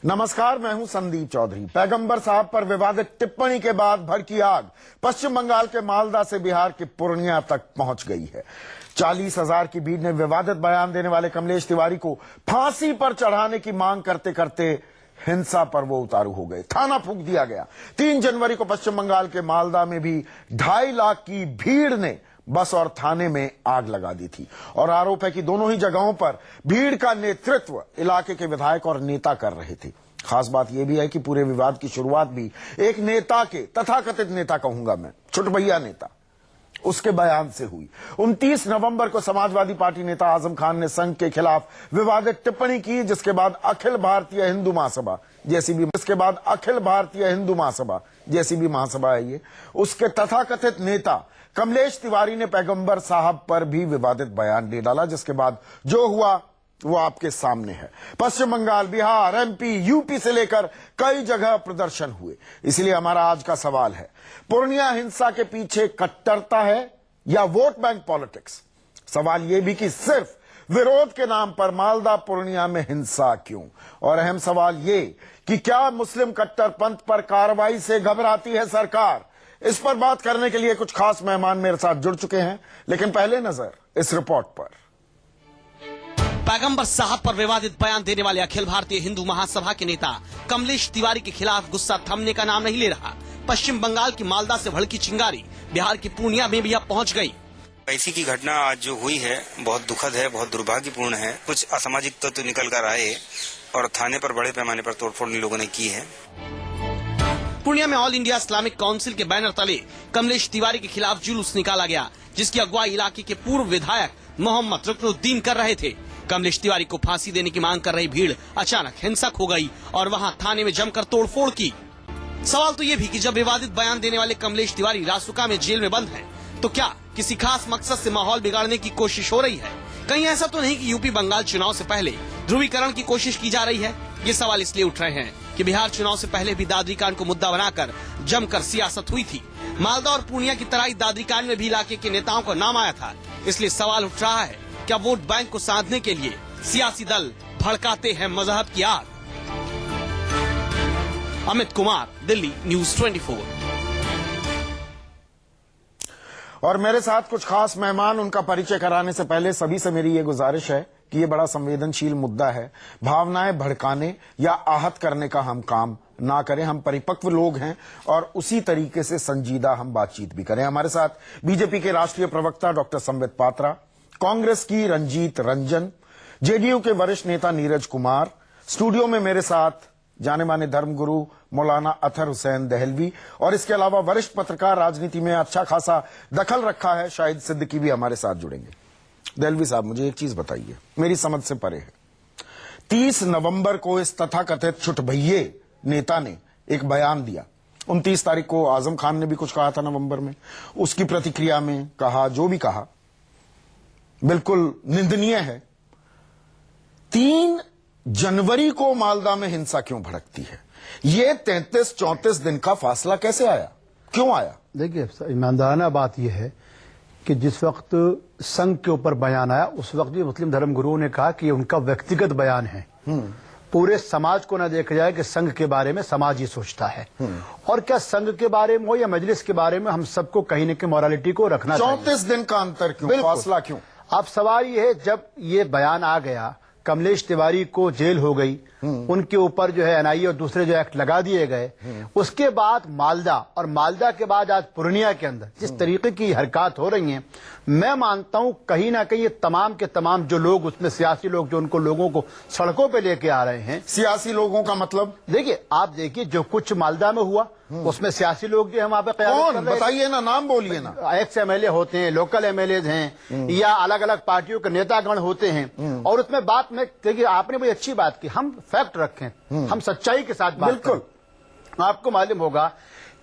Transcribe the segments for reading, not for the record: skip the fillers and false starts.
नमस्कार, मैं हूं संदीप चौधरी। पैगंबर साहब पर विवादित टिप्पणी के बाद भड़की आग पश्चिम बंगाल के मालदा से बिहार के पूर्णिया तक पहुंच गई है। 40,000 की भीड़ ने विवादित बयान देने वाले कमलेश तिवारी को फांसी पर चढ़ाने की मांग करते करते हिंसा पर वो उतारू हो गए। थाना फूंक दिया गया। 3 जनवरी को पश्चिम बंगाल के मालदा में भी 2.5 लाख की भीड़ ने बस और थाने में आग लगा दी थी और आरोप है कि दोनों ही जगहों पर भीड़ का नेतृत्व इलाके के विधायक और नेता कर रहे थे। खास बात यह भी है कि पूरे विवाद की शुरुआत भी एक नेता के, तथाकथित नेता कहूंगा मैं, छुटभैया नेता, उसके बयान से हुई। 29 नवंबर को समाजवादी पार्टी नेता आजम खान ने संघ के खिलाफ विवादित टिप्पणी की, जिसके बाद अखिल भारतीय हिंदू महासभा जैसी भी महासभा है ये, उसके तथाकथित नेता कमलेश तिवारी ने पैगंबर साहब पर भी विवादित बयान दे डाला, जिसके बाद जो हुआ वो आपके सामने है। पश्चिम बंगाल, बिहार, एमपी, यूपी से लेकर कई जगह प्रदर्शन हुए। इसलिए हमारा आज का सवाल है, पूर्णिया हिंसा के पीछे कट्टरता है या वोट बैंक पॉलिटिक्स? सवाल यह भी कि सिर्फ विरोध के नाम पर मालदा पूर्णिया में हिंसा क्यों? और अहम सवाल ये कि क्या मुस्लिम कट्टरपंथ पर कार्रवाई से घबराती है सरकार? इस पर बात करने के लिए कुछ खास मेहमान मेरे साथ जुड़ चुके हैं, लेकिन पहले नजर इस रिपोर्ट पर। पैगंबर साहब पर विवादित बयान देने वाले अखिल भारतीय हिंदू महासभा के नेता कमलेश तिवारी के खिलाफ गुस्सा थमने का नाम नहीं ले रहा। पश्चिम बंगाल की मालदा से भड़की चिंगारी बिहार की पूर्णिया में भी अब पहुंच गई। ऐसी की घटना आज जो हुई है बहुत दुखद है, बहुत दुर्भाग्यपूर्ण है। कुछ असामाजिक तत्व निकल कर आए और थाने पर बड़े पैमाने पर तोड़फोड़ लोगों ने की है। पूर्णिया में ऑल इंडिया इस्लामिक काउंसिल के बैनर तले कमलेश तिवारी के खिलाफ जुलूस निकाला गया, जिसकी अगुवाई इलाके के पूर्व विधायक मोहम्मद रुकनुद्दीन कर रहे थे। कमलेश तिवारी को फांसी देने की मांग कर रही भीड़ अचानक हिंसक हो गई और वहां थाने में जमकर तोड़फोड़ की। सवाल तो ये भी कि जब विवादित बयान देने वाले कमलेश तिवारी रासुका में जेल में बंद हैं, तो क्या किसी खास मकसद से माहौल बिगाड़ने की कोशिश हो रही है? कहीं ऐसा तो नहीं कि यूपी बंगाल चुनाव से पहले ध्रुवीकरण की कोशिश की जा रही है? ये सवाल इसलिए उठ रहे हैं कि बिहार चुनाव से पहले भी दादरी कांड को मुद्दा बनाकर जमकर सियासत हुई थी। मालदा और पूर्णिया की तरह दादरी कांड में भी इलाके के नेताओं का नाम आया था। इसलिए सवाल उठ रहा है, क्या वोट बैंक को साधने के लिए सियासी दल भड़काते हैं मजहब की आग? अमित कुमार, दिल्ली, न्यूज़ 24। और मेरे साथ कुछ खास मेहमान, उनका परिचय कराने से पहले सभी से मेरी ये गुजारिश है कि ये बड़ा संवेदनशील मुद्दा है। भावनाएं भड़काने या आहत करने का हम काम ना करें। हम परिपक्व लोग हैं और उसी तरीके से संजीदा हम बातचीत भी करें। हमारे साथ बीजेपी के राष्ट्रीय प्रवक्ता डॉक्टर संबित पात्रा, कांग्रेस की रंजीत रंजन, जेडीयू के वरिष्ठ नेता नीरज कुमार, स्टूडियो में मेरे साथ जाने माने धर्मगुरु मौलाना अतहर हुसैन दहलवी, और इसके अलावा वरिष्ठ पत्रकार, राजनीति में अच्छा खासा दखल रखा है, शाहिद सिद्दीकी भी हमारे साथ जुड़ेंगे। दहलवी साहब, मुझे एक चीज बताइए, मेरी समझ से परे है। 30 नवंबर को इस तथाकथित छुटभैये नेता ने एक बयान दिया। 29 तारीख को आजम खान ने भी कुछ कहा था नवंबर में। उसकी प्रतिक्रिया में कहा, जो भी कहा बिल्कुल निंदनीय है। 3 जनवरी को मालदा में हिंसा क्यों भड़कती है? ये 33-34 दिन का फासला कैसे आया, क्यों आया? देखिए, ईमानदाराना बात यह है कि जिस वक्त संघ के ऊपर बयान आया, उस वक्त भी मुस्लिम धर्मगुरुओं ने कहा कि उनका व्यक्तिगत बयान है। पूरे समाज को न देखा जाए कि संघ के बारे में समाज ही सोचता है, और क्या संघ के बारे में हो या मजलिस के बारे में, हम सबको कहीं न कहीं मोरालिटी को रखना चाहिए। 34 दिन का अंतर क्यों, फासला क्यों? अब सवाल ये है, जब ये बयान आ गया, कमलेश तिवारी को जेल हो गई, उनके ऊपर जो है एनआईए और दूसरे जो एक्ट लगा दिए गए, उसके बाद मालदा, और मालदा के बाद आज पूर्णिया के अंदर जिस तरीके की हरकत हो रही हैं, मैं मानता हूं कहीं ना कहीं ये तमाम के तमाम जो लोग उसमें सियासी लोग जो उनको लोगों को सड़कों पे लेके आ रहे हैं। सियासी लोगों का मतलब? देखिए, आप देखिए जो कुछ मालदा में हुआ, उसमें सियासी लोग जो है वहां पे कौन, बताइए ना, नाम बोलिए ना। एक्स एमएलए होते हैं, लोकल एमएलए हैं, या अलग अलग पार्टियों के नेतागण होते हैं। और उसमें बात में देखिए, आपने बड़ी अच्छी बात की, हम फैक्ट रखें, हम सच्चाई के साथ बात करें। आपको मालूम होगा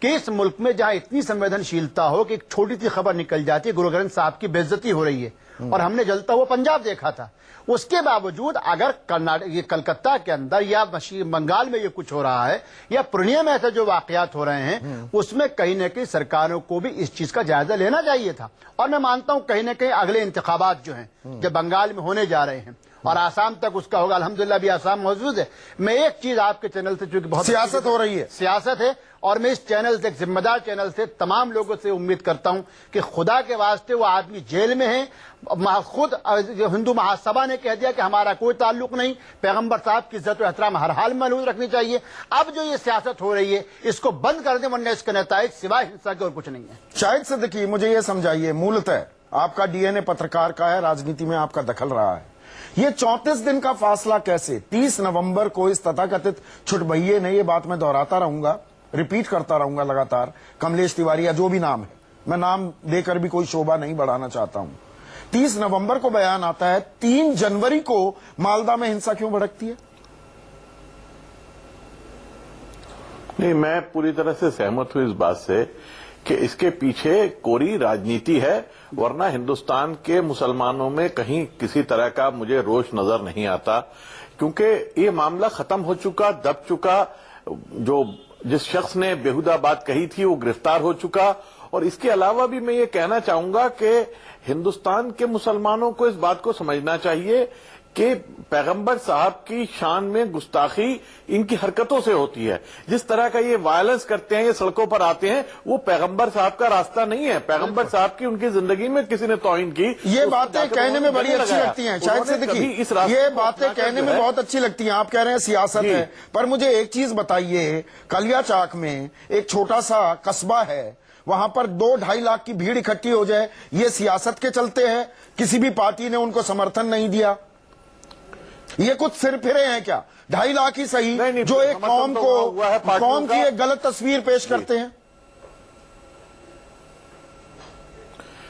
कि इस मुल्क में जहां इतनी संवेदनशीलता हो कि एक छोटी सी खबर निकल जाती है, गुरु ग्रंथ साहब की बेइज्जती हो रही है, और हमने जलता हुआ पंजाब देखा था। उसके बावजूद अगर कर्नाटक, ये कलकत्ता के अंदर या बंगाल में ये कुछ हो रहा है या पूर्णिया में ऐसे जो वाकयात हो रहे हैं, उसमें कहीं न कहीं सरकारों को भी इस चीज का जायजा लेना चाहिए था। और मैं मानता हूं कहीं न कहीं अगले इंतखाबात जो हैं, जो बंगाल में होने जा रहे हैं और आसाम तक उसका होगा, अल्हम्दुलिल्लाह भी आसाम मौजूद है। मैं एक चीज आपके चैनल से, चूंकि बहुत सियासत हो रही है, सियासत है, और मैं इस चैनल से, एक जिम्मेदार चैनल से तमाम लोगों से उम्मीद करता हूं कि खुदा के वास्ते वो आदमी जेल में है। खुद हिंदू महासभा ने कह दिया कि हमारा कोई ताल्लुक नहीं, पैगंबर साहब की इज्जत और एहतराम हर हाल में महफूज रखनी चाहिए। अब जो ये सियासत हो रही है इसको बंद कर दें, वरना इसके नताइज सिवाय हिंसा के और कुछ नहीं है। शाहिद सिद्दीकी, मुझे ये समझाइए, मूलतः आपका डीएनए पत्रकार का है, राजनीति में आपका दखल रहा है, ये 34 दिन का फासला कैसे? 30 नवंबर को इस तथाकथित छुटभइये ने, ये बात मैं दोहराता रहूंगा, रिपीट करता रहूंगा लगातार, कमलेश तिवारी या जो भी नाम है, मैं नाम देकर भी कोई शोभा नहीं बढ़ाना चाहता हूं, 30 नवंबर को बयान आता है, 3 जनवरी को मालदा में हिंसा क्यों भड़कती है? नहीं, मैं पूरी तरह से सहमत हूं इस बात से कि इसके पीछे कोरी राजनीति है, वरना हिंदुस्तान के मुसलमानों में कहीं किसी तरह का मुझे रोष नजर नहीं आता, क्योंकि ये मामला खत्म हो चुका, दब चुका। जो जिस शख्स ने बेहुदा बात कही थी वो गिरफ्तार हो चुका। और इसके अलावा भी मैं ये कहना चाहूंगा कि हिंदुस्तान के मुसलमानों को इस बात को समझना चाहिए कि पैगंबर साहब की शान में गुस्ताखी इनकी हरकतों से होती है। जिस तरह का ये वायलेंस करते हैं, ये सड़कों पर आते हैं, वो पैगंबर साहब का रास्ता नहीं है। पैगंबर साहब की उनकी जिंदगी में किसी ने तौहीन की, ये बातें कहने में बड़ी अच्छी लगती हैं शाहिद सिद्दीकी, ये बातें कहने में बहुत अच्छी लगती हैं। आप कह रहे हैं सियासत है, पर मुझे एक चीज बताइए, कलिया चाक में एक छोटा सा कस्बा है, वहां पर 2-2.5 लाख की भीड़ इकट्ठी हो जाए, ये सियासत के चलते है? किसी भी पार्टी ने उनको समर्थन नहीं दिया? ये कुछ सिर फिरे हैं क्या? 2.5 लाख ही सही, नहीं, जो एक कौम को, कौम की एक गलत तस्वीर पेश करते हैं।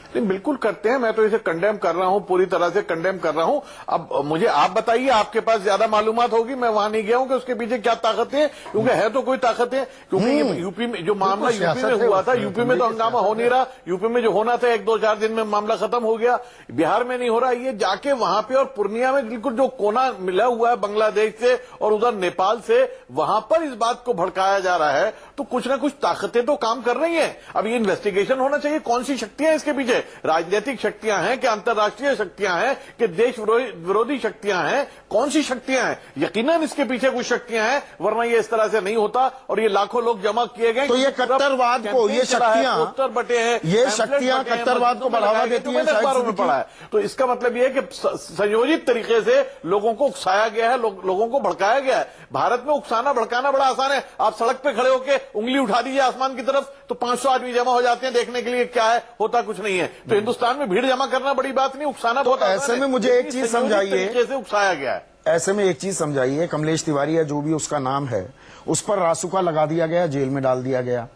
नहीं, बिल्कुल करते हैं। मैं तो इसे कंडेम कर रहा हूं, पूरी तरह से कंडेम कर रहा हूं। अब मुझे आप बताइए, आपके पास ज्यादा मालूमात होगी, मैं वहां नहीं गया हूं कि उसके पीछे क्या ताकत है, क्योंकि है तो कोई ताकत है। क्योंकि ये यूपी में जो मामला यूपी में हुआ था, यूपी में तो हंगामा हो नहीं रहा, यूपी में जो होना था 1-2-4 दिन में मामला खत्म हो गया, बिहार में नहीं हो रहा। ये जाके वहां पे और पूर्णिया में बिल्कुल जो कोना मिला हुआ है बांग्लादेश से और उधर नेपाल से, वहां पर इस बात को भड़काया जा रहा है। तो कुछ ना कुछ ताकतें तो काम कर रही हैं। अब ये इन्वेस्टिगेशन होना चाहिए, कौन सी शक्तियां इसके पीछे, राजनीतिक शक्तियां हैं कि अंतर्राष्ट्रीय शक्तियां हैं कि देश विरोधी शक्तियां हैं, कौन सी शक्तियां हैं? यकीनन इसके पीछे कुछ शक्तियां हैं, वरना ये इस तरह से नहीं होता। और ये लाखों लोग जमा किए गए, तो ये कट्टरवाद को, ये शक्तियां, उत्तर बटे हैं, ये शक्तियां कट्टरवाद को बढ़ावा देती हैं। अखबारों में पढ़ा है। तो इसका मतलब ये है कि संयोजित तरीके से लोगों को उकसाया गया है, लोगों को भड़काया गया है। भारत में उकसाना भड़काना बड़ा आसान है। आप सड़क पे खड़े होकर उंगली उठा दीजिए आसमान की तरफ, तो 500 आदमी जमा हो जाते हैं देखने के लिए क्या है, होता कुछ नहीं है। तो हिंदुस्तान में भीड़ जमा करना बड़ी बात नहीं, उकसाना बहुत आसान है। ऐसे में मुझे एक चीज समझाइए, तरीके से उकसाया गया है। ऐसे में एक चीज समझाइए, कमलेश तिवारी या जो भी उसका नाम है, उस पर रासुका लगा दिया गया, जेल में डाल दिया गया,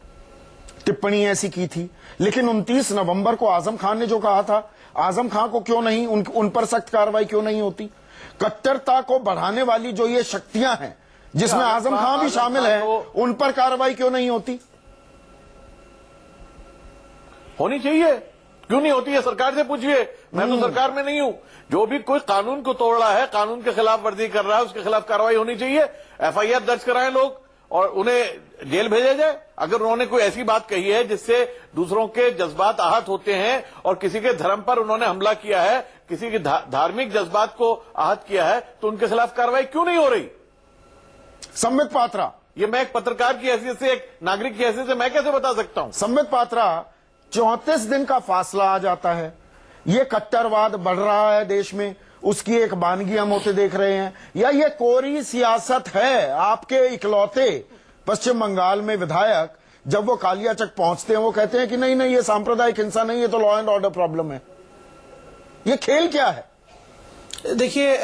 टिप्पणी ऐसी की थी। लेकिन 29 नवंबर को आजम खान ने जो कहा था, आजम खान को क्यों नहीं, उन पर सख्त कार्रवाई क्यों नहीं होती? कट्टरता को बढ़ाने वाली जो ये शक्तियां हैं, जिसमें आजम खान भी शामिल है, उन पर कार्रवाई क्यों नहीं होती? होनी चाहिए, क्यों नहीं होती है? सरकार से पूछिए, मैं तो सरकार में नहीं हूं। जो भी कोई कानून को तोड़ रहा है, कानून के खिलाफ वर्जी कर रहा है, उसके खिलाफ कार्रवाई होनी चाहिए। एफआईआर दर्ज कराएं लोग और उन्हें जेल भेजा जाए। अगर उन्होंने कोई ऐसी बात कही है जिससे दूसरों के जज्बात आहत होते हैं और किसी के धर्म पर उन्होंने हमला किया है, किसी के धार्मिक जज्बात को आहत किया है, तो उनके खिलाफ कार्रवाई क्यों नहीं हो रही? संबित पात्रा, ये मैं एक पत्रकार की हैसियत से, एक नागरिक की हैसियत से मैं कैसे बता सकता हूं? संबित पात्रा, 34 दिन का फासला आ जाता है, ये कट्टरवाद बढ़ रहा है देश में, उसकी एक बानगी हम होते देख रहे हैं, या ये कोरी सियासत है? आपके इकलौते पश्चिम बंगाल में विधायक जब वो कालियाचक पहुंचते हैं, वो कहते हैं कि नहीं नहीं, ये सांप्रदायिक हिंसा नहीं, ये तो लॉ एंड ऑर्डर प्रॉब्लम है। ये खेल क्या है? देखिए,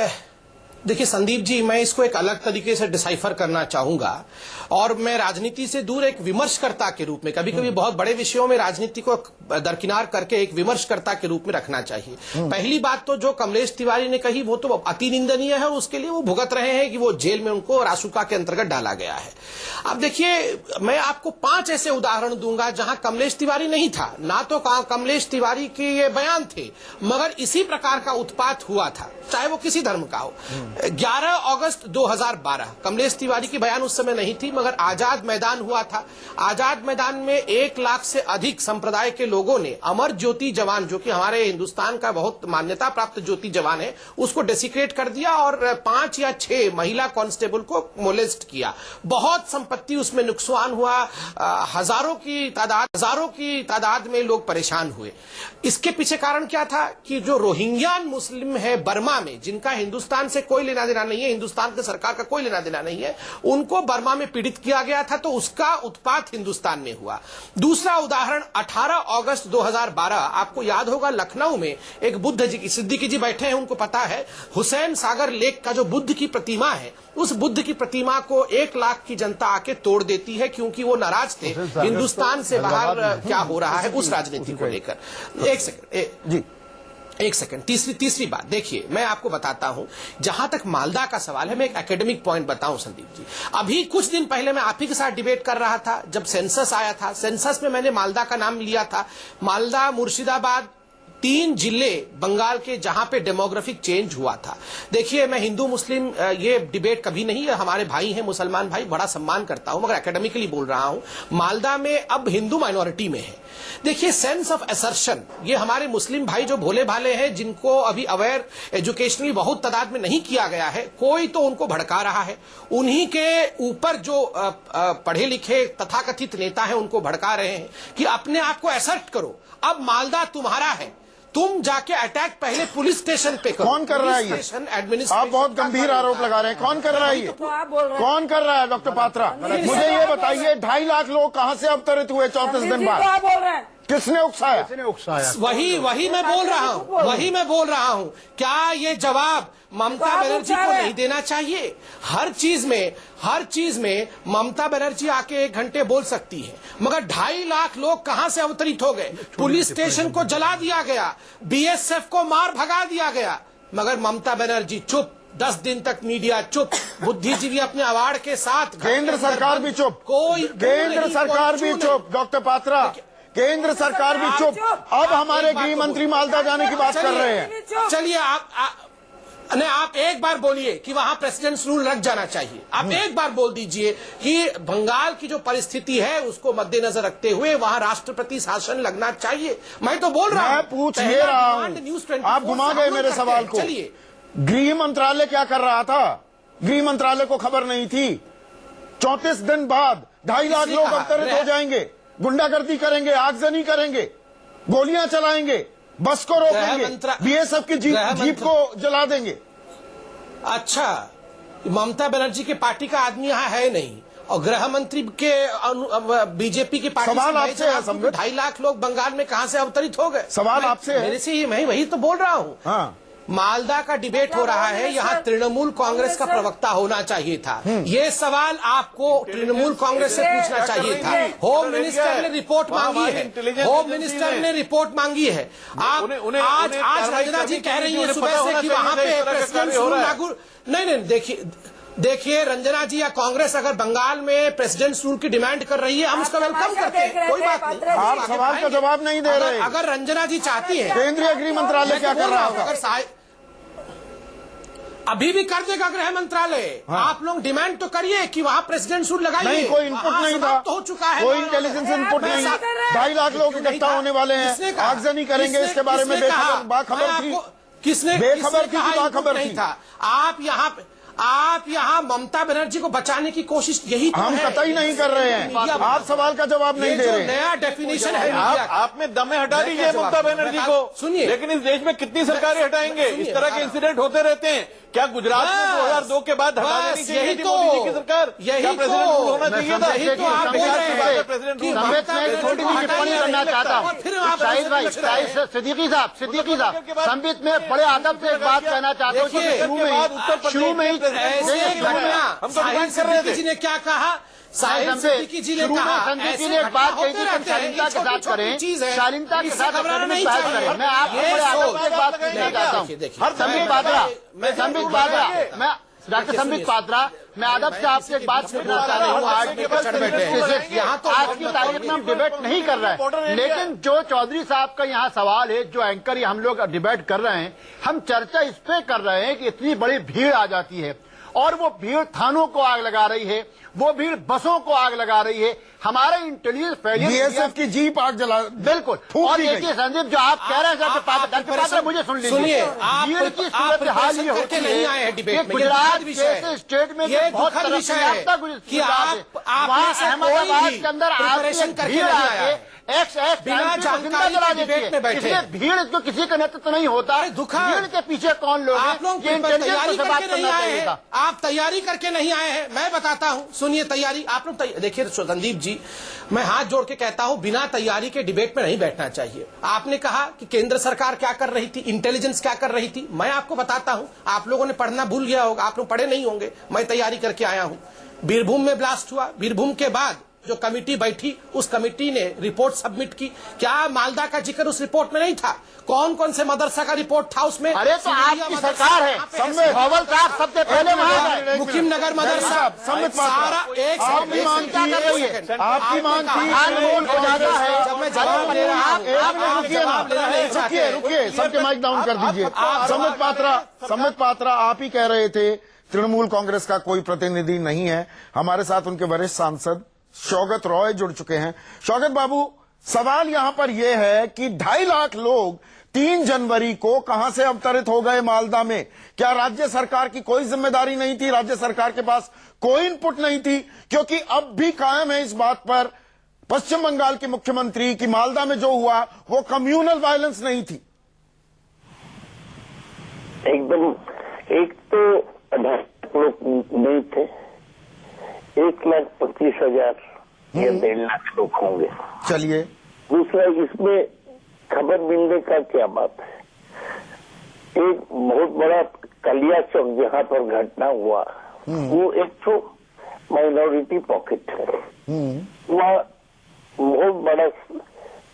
देखिए संदीप जी, मैं इसको एक अलग तरीके से डिसाइफर करना चाहूंगा और मैं राजनीति से दूर एक विमर्शकर्ता के रूप में, कभी कभी बहुत बड़े विषयों में राजनीति को दरकिनार करके एक विमर्शकर्ता के रूप में रखना चाहिए। पहली बात तो जो कमलेश तिवारी ने कही वो तो अति निंदनीय है, उसके लिए वो भुगत रहे हैं कि वो जेल में उनको रासुका के अंतर्गत डाला गया है। अब देखिए, मैं आपको 5 ऐसे उदाहरण दूंगा जहां कमलेश तिवारी नहीं था, ना तो कमलेश तिवारी के ये बयान थे, मगर इसी प्रकार का उत्पात हुआ था, चाहे वो किसी धर्म का हो। 11 अगस्त 2012 कमलेश तिवारी की बयान उस समय नहीं थी, मगर आजाद मैदान हुआ था। आजाद मैदान में 1 लाख से अधिक संप्रदाय के लोगों ने अमर ज्योति जवान, जो कि हमारे हिंदुस्तान का बहुत मान्यता प्राप्त ज्योति जवान है, उसको डेसिक्रेट कर दिया और 5 या 6 महिला कांस्टेबल को मोलेस्ट किया। बहुत संपत्ति उसमें नुकसान हुआ, हजारों की तादाद में लोग परेशान हुए। इसके पीछे कारण क्या था कि जो रोहिंग्या मुस्लिम है बर्मा में, जिनका हिंदुस्तान से कोई लेना देना नहीं है, हिंदुस्तान की सरकार का कोई लेना देना नहीं है, उनको बर्मा में पीड़ित किया गया था, तो उसका उत्पात हिंदुस्तान में हुआ। दूसरा उदाहरण 18 अगस्त 2012, आपको याद होगा लखनऊ में एक बुद्ध जी की, सिद्दीकी जी बैठे हैं उनको पता है, हुसैन सागर लेक का जो बुद्ध की प्रतिमा है, उस बुद्ध की प्रतिमा को 1 लाख की जनता आके तोड़ देती है, क्योंकि वो नाराज थे हिंदुस्तान से बाहर क्या हो रहा है उस राजनीति को लेकर। एक सेकंड, तीसरी बात देखिए, मैं आपको बताता हूं, जहां तक मालदा का सवाल है, मैं एक एकेडमिक पॉइंट बताऊं संदीप जी। अभी कुछ दिन पहले मैं आप ही के साथ डिबेट कर रहा था, जब सेंसस आया था, सेंसस में मैंने मालदा का नाम लिया था। मालदा, मुर्शिदाबाद, 3 जिले बंगाल के जहां पे डेमोग्राफिक चेंज हुआ था। देखिए, मैं हिंदू मुस्लिम ये डिबेट कभी नहीं है, हमारे भाई हैं मुसलमान भाई, बड़ा सम्मान करता हूं, मगर एकेडमिकली बोल रहा हूं। मालदा में अब हिंदू माइनॉरिटी में है। देखिए, सेंस ऑफ असर्शन, ये हमारे मुस्लिम भाई जो भोले भाले हैं, जिनको अभी अवेयर एजुकेशनली बहुत तादाद में नहीं किया गया है, कोई तो उनको भड़का रहा है, उन्हीं के ऊपर जो पढ़े लिखे तथाकथित नेता हैं उनको भड़का रहे हैं कि अपने आप को असर्ट करो, अब मालदा तुम्हारा है, तुम जाके अटैक पहले पुलिस स्टेशन पे करो। कौन कर रहा है ये? आप बहुत गंभीर आरोप लगा रहे हैं। कौन कर रहा है ये? कौन कर रहा है डॉक्टर पात्रा? मुझे ये बताइए, 2.5 लाख लोग कहां से अवतरित हुए 34 दिन बाद? किसने उकसाया? वही मैं बोल रहा हूं, क्या ये जवाब ममता बनर्जी को नहीं देना चाहिए? हर चीज में ममता बनर्जी आके 1 घंटे बोल सकती है, मगर 2.5 लाख लोग कहां से अवतरित हो गए? पुलिस स्टेशन को जला दिया गया, बीएसएफ को मार भगा दिया गया, मगर ममता बनर्जी चुप। 10 दिन तक मीडिया चुप, बुद्धिजीवी अपने अवार्ड के साथ, केंद्र सरकार भी चुप, केंद्र सरकार भी चुप, डॉक्टर पात्रा, केंद्र सरकार भी चुप। अब हमारे गृह मंत्री मालदा जाने की बात कर रहे हैं। चलिए, आप एक बार बोलिए कि वहां प्रेसिडेंट्स रूल रख जाना चाहिए। आप एक बार बोल दीजिए कि बंगाल की जो परिस्थिति है उसको मद्देनजर रखते हुए वहां राष्ट्रपति शासन लगना चाहिए। मैं तो बोल रहा हूं, मैं पूछ ये रहा हूं, आप घुमा गए मेरे सवाल को। चलिए, गृह मंत्रालय क्या कर रहा था? गृह मंत्रालय को खबर नहीं थी। 34 दिन बाद 2.5 लाख लोग अवतरित हो जाएंगे, गुंडागर्दी करेंगे, आगजनी करेंगे, गोलियां चलाएंगे, बस को रोकेंगे, बीएसएफ की जीप को जला देंगे। अच्छा, ममता बनर्जी के पार्टी का आदमी यहाँ है नहीं, और गृह मंत्री के बीजेपी की पार्टी सवाल आपसे है, 2.5 लाख लोग बंगाल में कहां से अवतरित हो गए? सवाल आपसे है। मेरे से ही, मैं वही तो बोल रहा हूँ। हाँ, मालदा का डिबेट हो रहा है, यहाँ तृणमूल कांग्रेस का प्रवक्ता होना चाहिए था। ये सवाल आपको तृणमूल कांग्रेस से पूछना चाहिए था। होम मिनिस्टर ने रिपोर्ट मांगी है, होम मिनिस्टर ने रिपोर्ट मांगी है। आप आज रंजना जी कह रही है सुबह से कि वहां पे प्रेसिडेंट रूल लागू नहीं। देखिए रंजना जी, या कांग्रेस अगर बंगाल में प्रेसिडेंट रूल की डिमांड कर रही है, हम उसका वेलकम करते हैं, कोई बात नहीं। आप सवाल का जवाब नहीं दे रहे। अगर रंजना जी चाहती है, केंद्रीय गृह मंत्रालय क्या कर रहा है? अभी भी कर देगा गृह मंत्रालय। हाँ। आप लोग डिमांड तो करिए कि वहाँ प्रेसिडेंट रूल लगाइए। नहीं, कोई इनपुट नहीं था, तो हो चुका है, कोई इंटेलिजेंस इनपुट नहीं। 2.5 लाख लोग इकट्ठा होने वाले हैं, आगजनी करेंगे, इसके बारे में बाखबर थी, किसने बेखबर थी, बाखबर थी? आप यहाँ पे आप यहाँ ममता बनर्जी को बचाने की कोशिश यही तो हम है। कतई नहीं कर रहे हैं, आप सवाल का जवाब नहीं ये दे जो रहे हैं। नया डेफिनेशन है मीडिया का, आप में दमे हटा मैं दीजिए क्या जवाब ममता दूं? बनर्जी मैं को, सुनिए, लेकिन इस देश में कितनी सरकारें हटाएंगे? सुनिए, इस तरह के इंसिडेंट होते रहते हैं। क्या गुजरात में 2002 के बाद हटा देनी चाहिए थी मोदी जी की सरकार? यही क्या तो प्रेसिडेंट रूल होना चाहिए था? यही तो आप बोल रहे हैं प्रेसिडेंट कि रूल संबित मैं एक छोटी सी टिप्पणी करना चाहता हूँ। फिर आप शाहिद भाई, सिद्दीकी साहब, संबित में बड़े आदब से एक बात कहना चाहता हूँ। देखिए, शुरू में ही ऐसे घटना हम तो साहिल डिमांड कर रहे सिद्दीकी जी थे। ने क्या कहा? साहिल सिद्दीकी जी ने कहा संदीप जी ऐसे ने एक बात कही घटना थी कि हम होते रहते हैं, शालीनता के साथ करें, चीज है, शालीनता के इससे साथ घबराना अपनी नहीं बात चाहिए। करें। मैं आपको ये बड़े आदब सोच- से एक बात कहना चाहता हूँ। देखिए, संबित पात्रा, मैं संबित पात्रा, मैं डॉक्टर संबित पात्रा, मैं आदब से आपसे एक बात पूछना चाह रहा हूँ। आज यहाँ तो आज की तारीख में हम डिबेट नहीं कर रहे हैं, लेकिन जो चौधरी साहब का यहाँ सवाल है, जो एंकर हम लोग डिबेट कर रहे हैं, हम चर्चा इस पे कर रहे हैं कि इतनी बड़ी भीड़ आ जाती है और वो भीड़ थानों को आग लगा रही है, वो भीड़ बसों को आग लगा रही है। हमारे इंटेलिजेंस बीएसएफ की जीप आग जला, बिल्कुल। और देखिए संदीप, जो आप कह रहे हैं डॉक्टर पात्रा, मुझे सुन लीजिए। सुनिए, भीड़ की सूरत हाल ये होती है नहीं आए हैं डिबेट कि में। गुजरात जैसे स्टेट में ये बहुत दुखद विषय है तरक्याफ्ता कि आप वहाँ में से अहमदाबाद कोई के अंदर प्रिपरेशन आपकी करके भीड़ नहीं आके आया। एक्स बिना जानकारी के डिबेट में बैठे। इसलिए भीड़ इसको किसी का नेतृत्व नहीं होता। अरे दुखद। भीड़ के पीछे कौन लोग आप लोग हैं, ये तैयारी इंटेलिजेंस से बात करके नहीं करना आए चाहिए हैं। था। आप तैयारी करके नहीं आए हैं, मैं बताता हूं। सुनिए, तैयारी आप लोग देखिए संदीप जी, मैं हाथ जोड़ के कहता हूं, बिना तैयारी के डिबेट में नहीं बैठना चाहिए। आपने कहा कि केंद्र सरकार क्या कर रही थी, इंटेलिजेंस क्या कर रही थी, मैं आपको बताता हूं। आप लोगों ने पढ़ना भूल गया होगा, आप लोग पढ़े नहीं होंगे, मैं तैयारी करके आया हूं। बीरभूम में ब्लास्ट हुआ, बीरभूम के बाद जो कमेटी बैठी, उस कमेटी ने रिपोर्ट सबमिट की। क्या मालदा का जिक्र उस रिपोर्ट में नहीं था? कौन कौन से मदरसा का रिपोर्ट था उसमें? अरे तो आपकी सरकार है, धवल साहब सबसे पहले वहां गए। मुकीम नगर मदरसा सम्मित सारा एक आपकी मांग थी, आपकी मांग थी, अनमोल हो जाता है। जब मैं जवाब दे रहा हूं, आप रुकिए ना, जवाब लेना नहीं चाहते। रुकिए, सबके माइक डाउन कर दीजिए। सम्मित पात्रा, आप ही कह रहे थे तृणमूल कांग्रेस का कोई प्रतिनिधि नहीं है। हमारे साथ उनके वरिष्ठ सांसद शौकत रॉय जुड़ चुके हैं। शौकत बाबू, सवाल यहां पर यह है कि 2.5 लाख लोग 3 जनवरी को कहां से अवतरित हो गए मालदा में? क्या राज्य सरकार की कोई जिम्मेदारी नहीं थी? राज्य सरकार के पास कोई इनपुट नहीं थी? क्योंकि अब भी कायम है इस बात पर पश्चिम बंगाल के मुख्यमंत्री की मालदा में जो हुआ वो कम्युनल वायलेंस नहीं थी। एकदम, एक तो 18 लोग नहीं थे, 1,25,000 या 1.5 लाख लोग होंगे। चलिए, दूसरा, इसमें खबर मिलने का क्या बात है? एक बहुत बड़ा कलिया चौक जहाँ पर घटना हुआ, वो एक तो माइनॉरिटी पॉकेट है। वहाँ बहुत बड़ा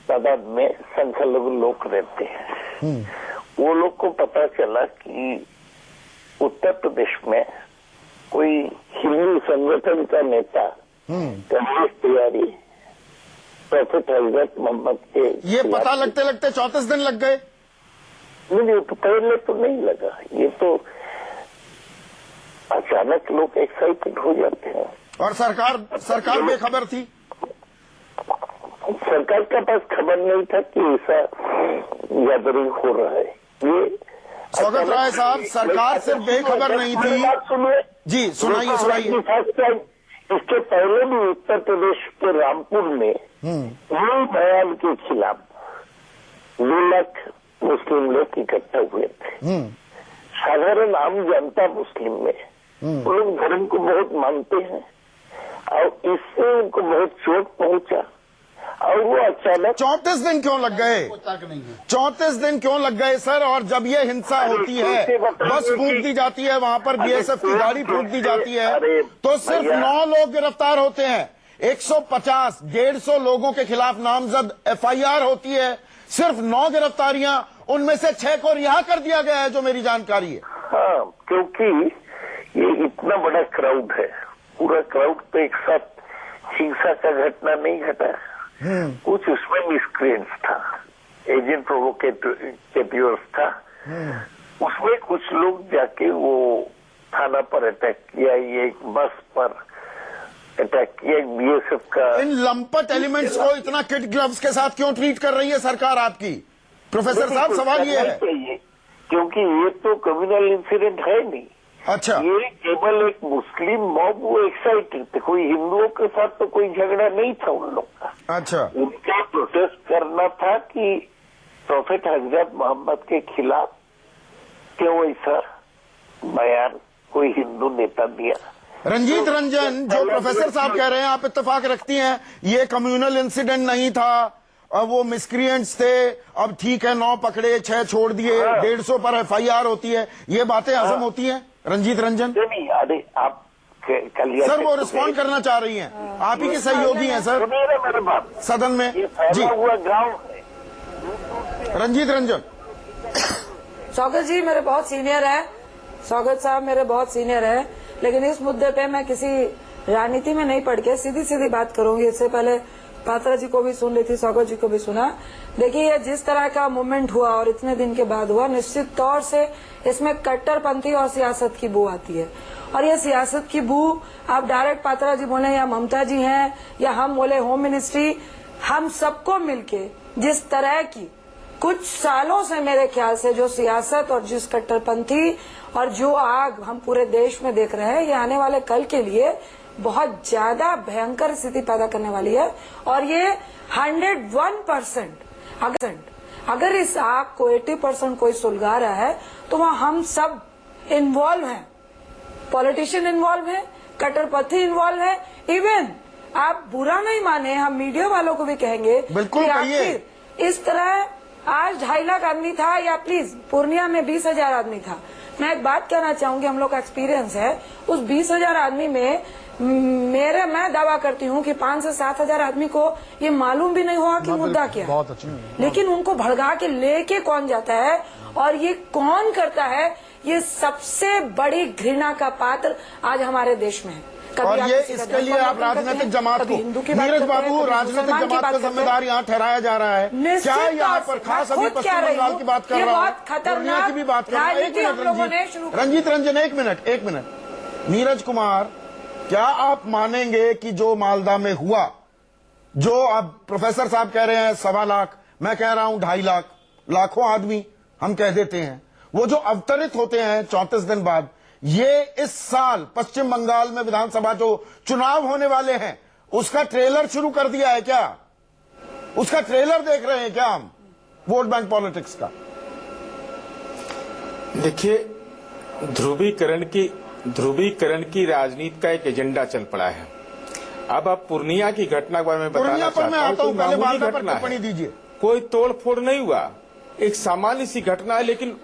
तादाद में संख्यालघु लोग रहते हैं। वो लोग को पता चला कि उत्तर प्रदेश में कोई हिंदू संगठन का नेता कमलेश तिवारी प्रॉफेट हजरत मोहम्मद के ये पता लगते लगते 34 दिन लग गए। नहीं, तो पहले तो नहीं लगा, ये तो अचानक लोग एक्साइटेड हो जाते हैं। और सरकार बेखबर थी। सरकार के पास खबर नहीं था कि ऐसा गैदरिंग हो रहा है। ये शौकत राय साहब, सरकार सिर्फ बेखबर नहीं थी। सुनिए जी, सुनाइए। इसके पहले भी उत्तर प्रदेश के रामपुर में यही बयान के खिलाफ 2 लाख मुस्लिम लोग इकट्ठा हुए थे। साधारण आम जनता मुस्लिम में वो लोग धर्म को बहुत मानते हैं और इससे उनको बहुत चोट पहुंचा और वो अचानक 34 दिन क्यों लग गए? 34 दिन क्यों लग गए सर? और जब ये हिंसा होती है, बस फूंक दी जाती है, वहां पर बीएसएफ की गाड़ी फूंक दी जाती है, तो सिर्फ 9 लोग गिरफ्तार होते हैं। 150, 150 लोगों के खिलाफ नामजद एफआईआर होती है, सिर्फ 9 गिरफ्तारियां, उनमें से 6 को रिहा कर दिया गया है, जो मेरी जानकारी है। हाँ, क्योंकि ये इतना बड़ा क्राउड है, पूरा क्राउड तो एक साथ हिंसा का घटना नहीं घटा, कुछ उसमें मिसक्रिएंट्स था, एजेंट प्रोवोकेटर्स था। उसमें कुछ लोग जाके वो थाना पर अटैक किया, ये एक बस पर अटैक किया, बीएसएफ का। इन लंपट एलिमेंट्स को इतना किड ग्लव्स के साथ क्यों ट्रीट कर रही है सरकार आपकी? प्रोफेसर साहब, सवाल ये है। क्योंकि ये तो कम्युनल इंसिडेंट है नहीं, अच्छा। ये केवल एक मुस्लिम मॉब वो एक्साइटेड थे, कोई हिंदुओं के साथ तो कोई झगड़ा नहीं था उन लोग का। अच्छा। उनका प्रोटेस्ट करना था कि प्रोफेट हजरत मोहम्मद के खिलाफ क्यों ऐसा बयान कोई हिंदू नेता दिया। रंजीत रंजन, जो प्रोफेसर साहब कह रहे हैं, आप इत्तेफाक रखती हैं ये कम्युनल इंसिडेंट नहीं था, अब वो मिसक्रिएंट्स थे, अब ठीक है 9 पकड़े 6 छोड़ दिए, 150 पर FIR होती है, ये बातें हजम होती हैं रंजीत रंजन? नहीं, अरे आप कल सर वो रिस्पॉन्ड करना चाह रही हैं, आप ही के सहयोगी हैं सर सुनिए ना मेरे बात, सदन में ये जी। फैला हुआ गाँव है। रंजीत रंजन। स्वागत जी मेरे बहुत सीनियर है, स्वागत साहब मेरे बहुत सीनियर है, लेकिन इस मुद्दे पे मैं किसी राजनीति में नहीं पड़ के सीधी सीधी बात करूंगी। इससे पहले पात्रा जी को भी सुन ली थी, स्वागत जी को भी सुना। देखिए ये जिस तरह का मूवमेंट हुआ और इतने दिन के बाद हुआ, निश्चित तौर से इसमें कट्टरपंथी और सियासत की बू आती है। और ये सियासत की बू आप डायरेक्ट पात्रा जी बोले या ममता जी हैं या हम बोले होम मिनिस्ट्री, हम सबको मिलके जिस तरह की कुछ सालों से मेरे ख्याल से जो सियासत और जिस कट्टरपंथी और जो आग हम पूरे देश में देख रहे हैं, ये आने वाले कल के लिए बहुत ज्यादा भयंकर स्थिति पैदा करने वाली है। और ये 101% अगर इस आग को 80% कोई सुलगा रहा है तो वहाँ हम सब इन्वॉल्व हैं, पॉलिटिशियन इन्वॉल्व है, कट्टरपंथी इन्वॉल्व है। इवन आप बुरा नहीं माने, हम मीडिया वालों को भी कहेंगे बिल्कुल कि कहिए। आखिर इस तरह आज 2.5 लाख आदमी था या प्लीज पूर्णिया में 20,000 आदमी था। मैं एक बात कहना चाहूंगी, हम लोग का एक्सपीरियंस है, उस 20,000 आदमी में मैं दावा करती हूँ कि 5 से 7,000 आदमी को ये मालूम भी नहीं हुआ कि मुद्दा क्या है। बहुत अच्छा। लेकिन उनको भड़का के लेके कौन जाता है और ये कौन करता है, ये सबसे बड़ी घृणा का पात्र आज हमारे देश में है। और ये इसके लिए आप राजनीतिक जमात को, नीरज बाबू, राजनीतिक जमात का जिम्मेदार यहाँ ठहराया जा रहा है क्या? यहाँ पर खास अभी पश्चिम बंगाल की बात कर रहा हूँ, पूर्णिया की भी बात कर रहा हूँ। एक मिनट रंजीत रंजन, एक मिनट। नीरज कुमार, क्या आप मानेंगे कि जो मालदा में हुआ, जो अब प्रोफेसर साहब कह रहे हैं 1.25 लाख, मैं कह रहा हूं 2.5 लाख, लाखों आदमी हम कह देते हैं, वो जो अवतरित होते हैं 34 दिन बाद, ये इस साल पश्चिम बंगाल में विधानसभा जो चुनाव होने वाले हैं उसका ट्रेलर शुरू कर दिया है क्या? उसका ट्रेलर देख रहे हैं क्या हम, वोट बैंक पॉलिटिक्स का? देखिए, ध्रुवीकरण की राजनीति का एक एजेंडा चल पड़ा है। अब आप पूर्णिया की घटना के बारे में बताना चाहता हूं। पहले मालदा पर टिप्पणी दीजिए। कोई तोड़फोड़ नहीं हुआ, एक सामान्य सी घटना है, लेकिन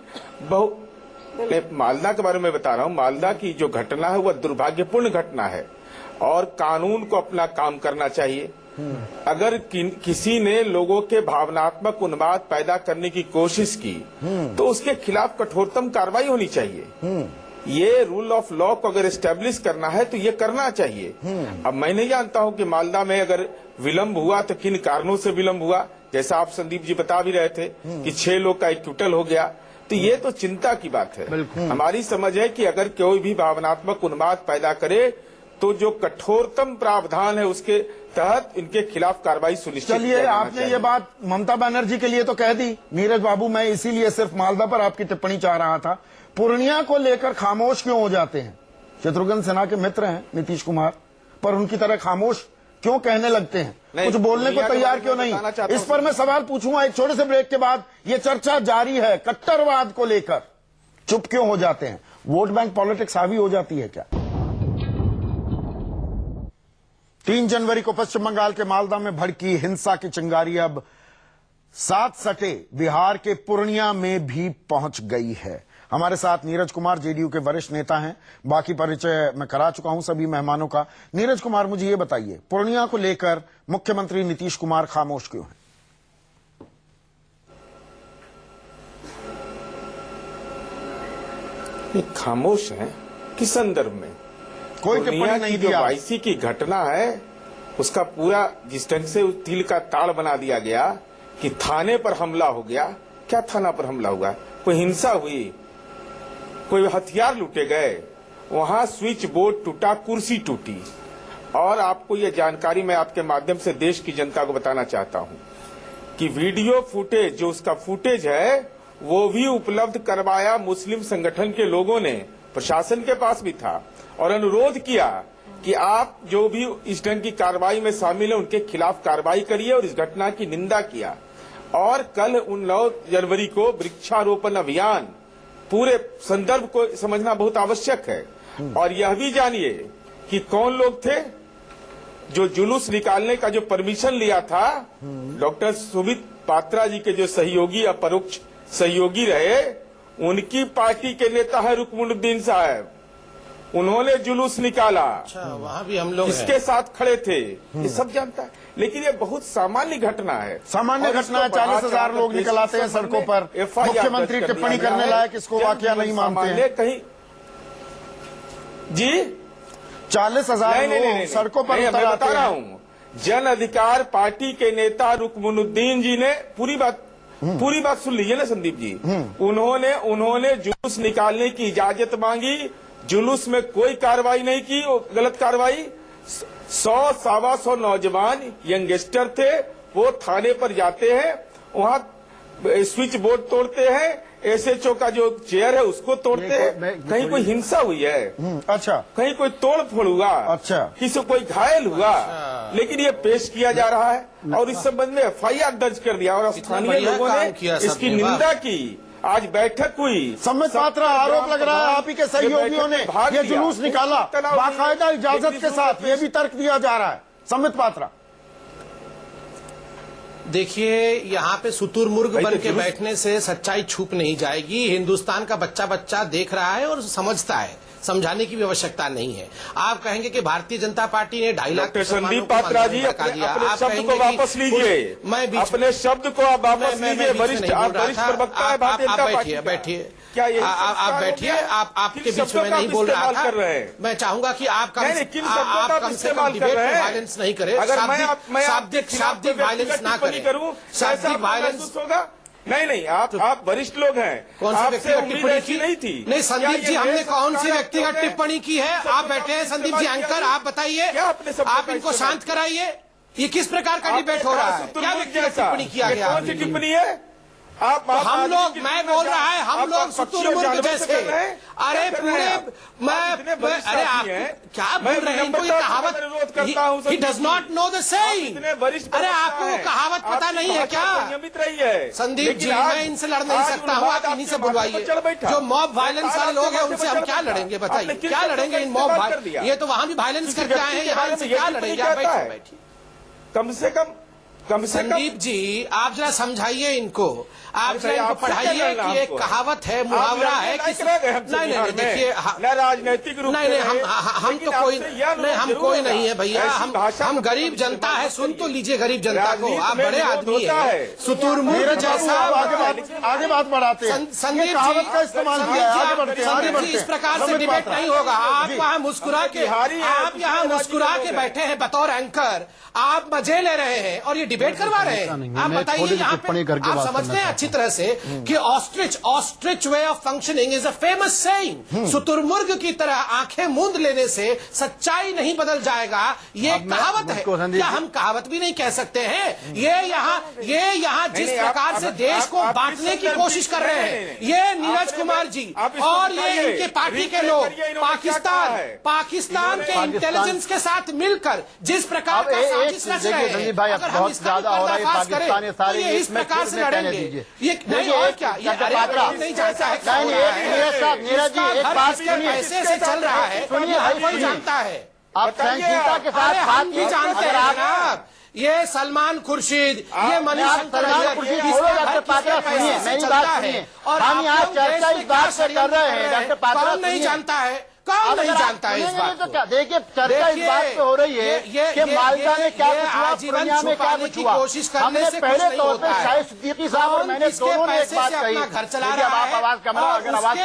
मालदा के बारे में बता रहा हूं। मालदा की जो घटना है वह दुर्भाग्यपूर्ण घटना है और कानून को अपना काम करना चाहिए। अगर किसी ने लोगों के भावनात्मक उन्माद पैदा करने की कोशिश की तो उसके खिलाफ कठोरतम कार्रवाई होनी चाहिए। ये रूल ऑफ लॉ को अगर एस्टेब्लिश करना है तो ये करना चाहिए। अब मैं नहीं जानता हूं कि मालदा में अगर विलंब हुआ तो किन कारणों से विलंब हुआ, जैसा आप संदीप जी बता भी रहे थे कि 6 लोग का एक्यूटल हो गया, तो ये तो चिंता की बात है। हमारी समझ है कि अगर कोई भी भावनात्मक उन्माद पैदा करे तो जो कठोरतम प्रावधान है उसके तहत इनके खिलाफ कार्रवाई सुनिश्चित। चलिए, आपने ये बात ममता बनर्जी के लिए तो कह दी नीरज बाबू, मैं इसीलिए सिर्फ मालदा पर आपकी टिप्पणी चाह रहा था। पूर्णिया को लेकर खामोश क्यों हो जाते हैं? शत्रुघ्न सिन्हा के मित्र हैं नीतीश कुमार, पर उनकी तरह खामोश क्यों कहने लगते हैं? कुछ बोलने को तैयार क्यों नहीं? इस पर मैं सवाल पूछूंगा एक छोटे से ब्रेक के बाद। ये चर्चा जारी है, कट्टरवाद को लेकर चुप क्यों हो जाते हैं? वोट बैंक पॉलिटिक्स हावी हो जाती है क्या? 3 जनवरी को पश्चिम बंगाल के मालदा में भड़की हिंसा की चिंगारी अब साथ सटे बिहार के पूर्णिया में भी पहुंच गई है। हमारे साथ नीरज कुमार जेडीयू के वरिष्ठ नेता हैं। बाकी परिचय मैं करा चुका हूं सभी मेहमानों का। नीरज कुमार, मुझे ये बताइए, पूर्णिया को लेकर मुख्यमंत्री नीतीश कुमार खामोश क्यों हैं? खामोश हैं किस संदर्भ में? कोई टिप्पणी नहीं दिया। जो वाईसी की घटना है उसका पूरा जिस ढंग से तिल का ताड़ बना दिया गया कि थाने पर हमला हो गया। क्या थाना पर हमला हुआ? कोई हिंसा हुई, कोई हथियार लूटे गए, वहां स्विच बोर्ड टूटा, कुर्सी टूटी। और आपको यह जानकारी मैं आपके माध्यम से देश की जनता को बताना चाहता हूं कि वीडियो फुटेज, जो उसका फुटेज है, वो भी उपलब्ध करवाया मुस्लिम संगठन के लोगों ने प्रशासन के पास भी था और अनुरोध किया कि आप जो भी इस ढंग की कार्रवाई में शामिल है उनके खिलाफ कार्रवाई करिए और इस घटना की निंदा किया। और कल 9 जनवरी को वृक्षारोपण अभियान पूरे संदर्भ को समझना बहुत आवश्यक है। और यह भी जानिए कि कौन लोग थे जो जुलूस निकालने का जो परमिशन लिया था। डॉक्टर सुमित पात्रा जी के जो सहयोगी अपरोक्ष सहयोगी रहे, उनकी पार्टी के नेता है रुकमुनुद्दीन साहब, उन्होंने जुलूस निकाला। अच्छा, वहाँ भी हम लोग इसके साथ खड़े थे, ये सब जानता है। लेकिन ये बहुत सामान्य घटना है, सामान्य घटना है। 40,000 लोग निकल आते हैं सड़कों पर, मुख्यमंत्री टिप्पणी करने लायक इसको वाकया नहीं मानते हैं कहीं जी। 40,000 लोग सड़कों पर उतर आते बता रहा हैं। हूँ, जन अधिकार पार्टी के नेता रुकमुनुद्दीन जी ने पूरी बात सुन लीजिए ना संदीप जी। उन्होंने जुलूस निकालने की इजाजत मांगी, जुलूस में कोई कार्रवाई नहीं की, वो गलत कार्रवाई। 100-125 नौजवान यंगस्टर थे, वो थाने पर जाते हैं, वहाँ स्विच बोर्ड तोड़ते हैं, एसएचओ का जो चेयर है उसको तोड़ते हैं। कहीं कोई हिंसा हुई है? अच्छा, कहीं कोई तोड़ फोड़ हुआ? अच्छा, किसी कोई घायल हुआ? लेकिन ये पेश किया जा रहा है और इस संबंध में एफआईआर दर्ज कर दिया और स्थानीय लोगों ने इसकी निंदा की। आज बैठक हुई। सम्मित पात्रा, आरोप लग रहा है आप ही के सहयोगियों ने ये जुलूस निकाला बाकायदा इजाजत के साथ, ये भी तर्क दिया जा रहा है। सम्मित पात्रा, देखिए, यहाँ पे शुतुरमुर्ग बन के बैठने से सच्चाई छुप नहीं जाएगी। हिंदुस्तान का बच्चा देख रहा है और समझता है, समझाने की भी आवश्यकता नहीं है। आप कहेंगे कि भारतीय जनता पार्टी ने 2.5 लाख संदीप पात्रा जी अपने शब्द को वापस लीजिए। मैं अपने शब्द को आप वापस लीजिए। वरिष्ठ प्रवक्ता है भारतीय जनता पार्टी। बैठिए, क्या ये आप बैठिए, आपके बीच में नहीं बोल रहा था। मैं चाहूंगा कि आप कम से कम डिबेट में वायलेंस नहीं करें, शाब्दिक वायलेंस ना करें, शाब्दिक वायलेंस होगा। नहीं, आप वरिष्ठ लोग हैं। कौन सी व्यक्तिगत टिप्पणी की नहीं थी? नहीं संदीप जी, हमने कौन सी व्यक्तिगत टिप्पणी की है? आप बैठे हैं संदीप जी, एंकर, आप बताइए, आप इनको शांत कराइए। ये किस प्रकार का डिबेट हो रहा है? क्या व्यक्तिगत टिप्पणी किया गया? कौन सी टिप्पणी है? हम लोग, मैं बोल रहा है, हम लोग शुतुरमुर्ग जैसे, अरे पूरे अरे आप क्या बोल रहे हैं? इनको ये कहावत, he does not know the saying। अरे आपको वो कहावत पता नहीं है क्या? नियमित रही है संदीप जी, मैं इनसे लड़ नहीं सकता हूँ, आप इन्हीं से बुलवाइए। जो मॉब वायलेंस वाले लोग हैं उनसे हम क्या लड़ेंगे? बताइए, क्या लड़ेंगे इन मॉब वायलेंस? ये तो वहां भी वायलेंस करके आए हैं, यहाँ इनसे क्या लड़ेंगे? आप बैठिए। कम से कम संदीप जी, आप जरा समझाइए इनको, आप जरा इनको पढ़ाइए कि एक कहावत है, मुहावरा है कि नहीं, देखिए, राजनीतिक रूप नहीं, हम तो कोई नहीं, हम कोई नहीं है भैया, हम गरीब जनता है। सुन तो लीजिए गरीब जनता को, आप बड़े आदमी है, शुतुरमुर्ग जैसा। आगे बात बढ़ाते हैं। संदीप जी, इस प्रकार से डिबेट नहीं होगा। आप वहाँ मुस्कुरा के बैठे हैं बतौर एंकर, आप मजे ले रहे हैं और ये डिबेट करवा रहे हैं। आप बताइए, यहाँ पे आप समझते हैं अच्छी तरह से कि ostrich way of functioning is a famous saying. शुतुरमुर्ग की तरह आंखें मूंद लेने से सच्चाई नहीं बदल जाएगा, ये कहावत है। क्या हम कहावत भी नहीं कह सकते हैं? ये यहाँ जिस प्रकार से देश को बांटने की कोशिश कर रहे हैं, ये नीरज कुमार जी और ये इनके पार्टी के लोग पाकिस्तान के इंटेलिजेंस के साथ मिलकर जिस प्रकार का साजिश रच रहे हैं, अगर हम इसका पर्दाफाश करें तो ये इस प्रकार से लड़ेंगे। ये नहीं और क्या, ये नहीं जानता है क्या हो रहा है, नीरज जी एक बात सुनिए, ऐसे से चल रहा है, हर कोई जानता है। आप सहनशीलता के साथ हम भी जानते हैं जनाब, ये सलमान खुर्शीद, ये मनीष और हम यहाँ चर्चा इस बात से कर रहे हैं, डॉक्टर पात्रा नहीं जानता है, कौन नहीं जानता है इस बात को? देखिए, चर्चा इस बात पे हो रही है कि मालदा में क्या कुछ हुआ, पूर्णिया में क्या कुछ हुआ। हमने पहले तौर पे शाहिद सिद्दीकी साहब और मैंने दोनों ने एक बात कही, घर चला रहा है, अगर आवाज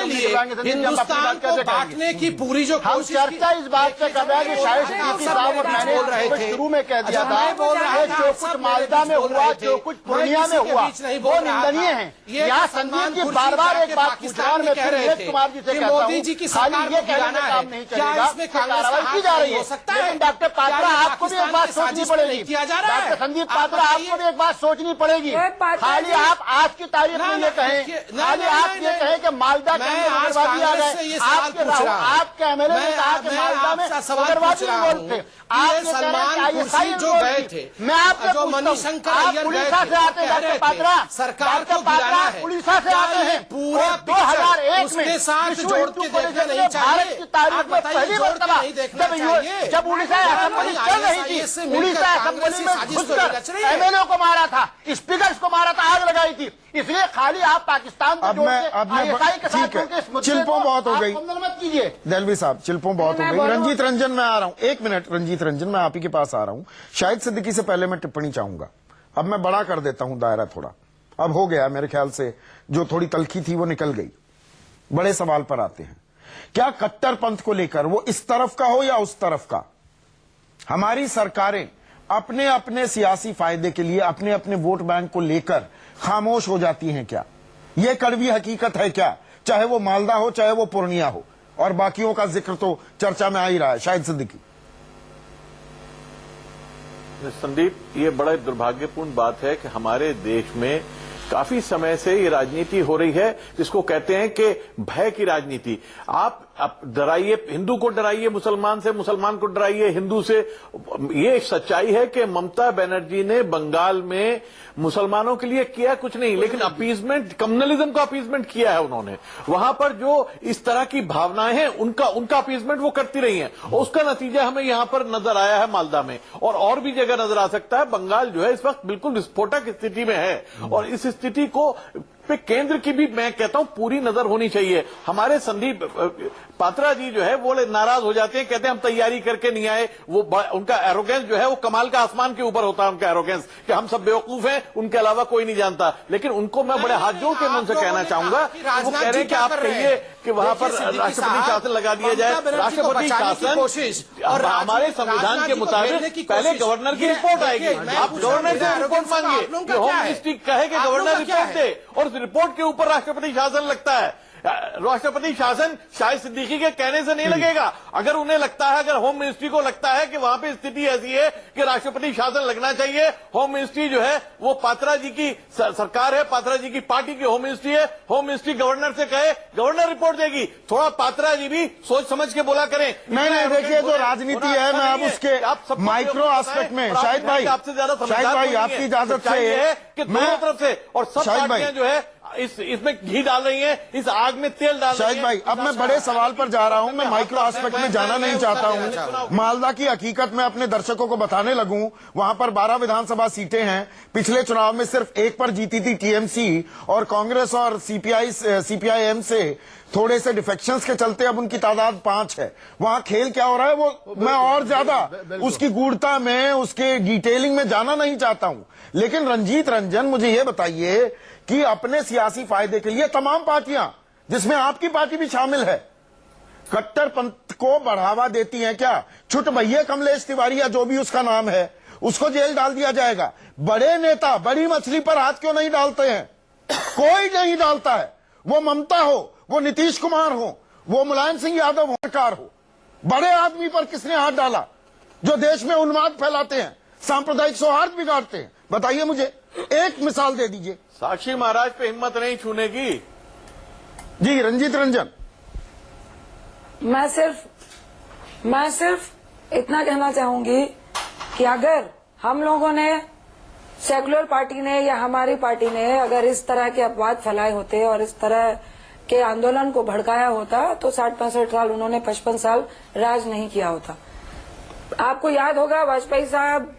हिंदुस्तान को बांटने की पूरी जो हम चर्चा इस बात पे कर रहे हैं कि शाहिद सिद्दीकी साहब और मैंने बोल रहे थे, शुरू में कह दिया था, जो कुछ मालदा में हुआ, जो कुछ पूर्णिया में हुआ, वो निंदनीय है। यहाँ संदीप जी बार बार एक बात पूछ रहे हैं, मैं नीरज कुमार जी से कहता हूँ, खाली ये कहना जाना है, क्या इसमें कांग्रेस का हाथ की जा रही हो है? सकता है? लेकिन डॉक्टर पात्रा, आपको भी एक बात सोचनी पड़ेगी। किया जा रहा है डॉक्टर संदीप पात्रा, आपको भी एक बात सोचनी पड़ेगी। खाली आप आज की तारीख में ये कहें, खाली आप ये कहें कि मालदा के अंदर उग्रवादी आ गए, आपके एमएलए ने कहा कि मालदा में उग्रवादी इन्वॉल्व थे। आप सलमान जो गए थे, मैं आपसे जो मणिशंकर अय्यर गए उड़ीसा से आते हैं डॉक्टर पात्रा, सरकार को गिराना है, उड़ीसा से आते हैं। पूरा 2001 उसके साथ जोड़ के देखना नहीं चाहिए। भारत की तारीख में पहली मरतबा जब उड़ीसा असेंबली चल रही थी, उड़ीसा असेंबली में घुसकर एमएलए को मारा था, स्पीकर्स को मारा था, आग लगाई थी। इसलिए खाली आप पाकिस्तान को जोड़ के आईएसआई के साथ जोड़ के इस मुद्दे चिल्पों बहुत हो गई, मत कीजिए। दलवी साहब, चिल्पों बहुत हो गई। रंजीत रंजन, मैं आ रहा हूं, एक मिनट। रंजीत रंजन, मैं आप ही के पास आ रहा हूं। शाहिद सिद्दीकी से पहले मैं टिप्पणी चाहूंगा। अब मैं बड़ा कर देता हूं दायरा थोड़ा, अब हो गया मेरे ख्याल से, जो थोड़ी तलखी थी वो निकल गई। बड़े सवाल पर आते हैं। क्या कट्टरपंथ को लेकर, वो इस तरफ का हो या उस तरफ का, हमारी सरकारें अपने अपने सियासी फायदे के लिए अपने अपने वोट बैंक को लेकर खामोश हो जाती हैं क्या? यह कड़वी हकीकत है क्या? चाहे वो मालदा हो, चाहे वो पूर्णिया हो, और बाकियों का जिक्र तो चर्चा में आ ही रहा है। शाहिद सिद्दीकी। संदीप, ये बड़ा दुर्भाग्यपूर्ण बात है कि हमारे देश में काफी समय से ये राजनीति हो रही है जिसको कहते हैं कि भय की राजनीति। आप डराइए हिंदू को, डराइए मुसलमान से, मुसलमान को डराइए हिंदू से। ये सच्चाई है कि ममता बनर्जी ने बंगाल में मुसलमानों के लिए किया कुछ नहीं, लेकिन अपीजमेंट, कम्युनलिज्म का अपीजमेंट किया है उन्होंने। वहां पर जो इस तरह की भावनाएं हैं उनका अपीजमेंट वो करती रही हैं, और उसका नतीजा हमें यहां पर नजर आया है मालदा में, और भी जगह नजर आ सकता है। बंगाल जो है इस वक्त बिल्कुल विस्फोटक स्थिति में है, और इस स्थिति को पे केंद्र की भी मैं कहता हूं पूरी नजर होनी चाहिए। हमारे संदीप पात्रा जी जो है वो नाराज हो जाते हैं, कहते हैं हम तैयारी करके नहीं आए। वो उनका एरोगेंस जो है वो कमाल का आसमान के ऊपर होता है, उनका एरोगेंस कि हम सब बेवकूफ हैं, उनके अलावा कोई नहीं जानता। लेकिन उनको मैं बड़े हाथ जोड़ के उनसे कहना चाहूंगा, वो कह रहे हैं कि आप कहिए कि वहां पर राष्ट्रपति शासन लगा दिया जाए। राष्ट्रपति शासन और हमारे संविधान के मुताबिक पहले गवर्नर की रिपोर्ट आएगी। आप गवर्नर से रिपोर्ट मांगिए कि होम मिनिस्ट्री कहे कि गवर्नर रिपोर्ट दे, और रिपोर्ट के ऊपर राष्ट्रपति शासन लगता है। राष्ट्रपति शासन शाहिद सिद्दीकी के कहने से नहीं लगेगा। अगर उन्हें लगता है, अगर होम मिनिस्ट्री को लगता है कि वहां पे स्थिति ऐसी है कि राष्ट्रपति शासन लगना चाहिए, होम मिनिस्ट्री जो है वो पात्रा जी की सरकार है, पात्रा जी की पार्टी की होम मिनिस्ट्री है, होम मिनिस्ट्री गवर्नर से कहे, गवर्नर रिपोर्ट देगी। थोड़ा पात्रा जी भी सोच समझ के बोला करें। नहीं, देखिए जो राजनीति है, मैं अब उसके माइक्रो एस्पेक्ट में, शाहिद भाई, आपसे ज्यादा आपकी इजाजत से है कि दोनों तरफ से, और सब पार्टियां जो है इसमें घी डाल रही हैं, इस आग में तेल डाल रही हैं। शाहिद भाई, अब मैं बड़े सवाल पर जा रहा हूं, मैं माइक्रो एस्पेक्ट में जाना नहीं चाहता हूं। मालदा की हकीकत में अपने दर्शकों को बताने लगूं, वहां पर 12 विधानसभा सीटें हैं। पिछले चुनाव में सिर्फ एक पर जीती थी टीएमसी, और कांग्रेस और सीपीआईएम से थोड़े से डिफेक्शंस के चलते अब उनकी तादाद 5 है। वहां खेल क्या हो रहा है वो मैं और ज्यादा उसकी गूढ़ता में, उसके डिटेलिंग में जाना नहीं चाहता हूं। लेकिन रंजीत रंजन, मुझे ये बताइए कि अपने सियासी फायदे के लिए तमाम पार्टियां, जिसमें आपकी पार्टी भी शामिल है, कट्टरपंथ को बढ़ावा देती हैं क्या? छुट भैया कमलेश तिवारी या जो भी उसका नाम है, उसको जेल डाल दिया जाएगा। बड़े नेता बड़ी मछली पर हाथ क्यों नहीं डालते हैं? कोई नहीं डालता है। वो ममता हो, वो नीतीश कुमार हो, वो मुलायम सिंह यादव सरकार हो, बड़े आदमी पर किसने हाथ डाला जो देश में उन्माद फैलाते हैं, सांप्रदायिक सौहार्द बिगाड़ते हैं? बताइए मुझे, एक मिसाल दे दीजिए। साक्षी महाराज पे हिम्मत नहीं छूने की। जी रंजीत रंजन। मैं सिर्फ इतना कहना चाहूंगी कि अगर हम लोगों ने, सेकुलर पार्टी ने या हमारी पार्टी ने अगर इस तरह के अपवाद फैलाए होते और इस तरह के आंदोलन को भड़काया होता तो 60-65 साल उन्होंने 55 साल राज नहीं किया होता। आपको याद होगा, वाजपेयी साहब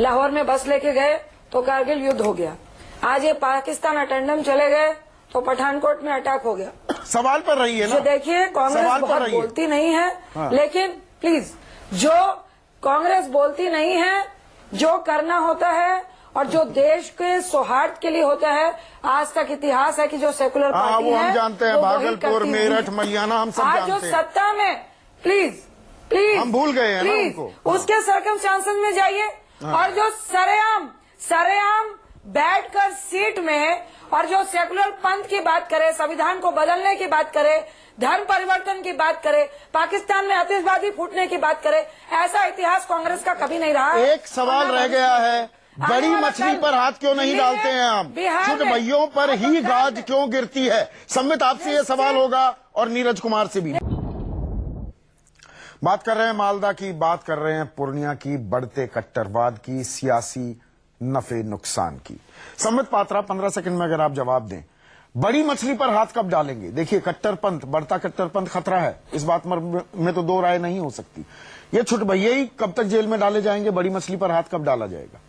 लाहौर में बस लेके गए तो कारगिल युद्ध हो गया। आज ये पाकिस्तान अटेंडम चले गए तो पठानकोट में अटैक हो गया। सवाल पर रही है ना। देखिए, कांग्रेस बहुत बोलती नहीं है, लेकिन प्लीज, जो कांग्रेस बोलती नहीं है, जो करना होता है और जो देश के सौहार्द के लिए होता है, आज तक इतिहास है कि जो सेकुलर पार्टी वो है, हम जानते हैं, भागलपुर, मेरठ, मलियाना, हम सब आज जानते जो सत्ता में, प्लीज हम भूल गए हैं प्लीज ना उनको। उसके सर्कमस्टांसेस में जाइए, और जो सरेआम बैठकर सीट में और जो सेकुलर पंथ की बात करे, संविधान को बदलने की बात करे, धर्म परिवर्तन की बात करे, पाकिस्तान में आतिशबाजी फूटने की बात करे, ऐसा इतिहास कांग्रेस का कभी नहीं रहा। एक सवाल रह गया है, बड़ी मछली पर हाथ क्यों नहीं डालते हैं आप? छोटे भैयों पर ही गाज क्यों गिरती है? सम्मित आपसे ये सवाल होगा और नीरज कुमार से भी। बात कर रहे हैं मालदा की, बात कर रहे हैं पूर्णिया की, बढ़ते कट्टरवाद की, सियासी नफे नुकसान की। सम्मित पात्रा 15 सेकंड में अगर आप जवाब दें, बड़ी मछली पर हाथ कब डालेंगे? देखिए कट्टरपंथ, बढ़ता कट्टरपंथ खतरा है, इस बात में तो दो राय नहीं हो सकती। ये छुट भैया ही कब तक जेल में डाले जाएंगे? बड़ी मछली पर हाथ कब डाला जाएगा?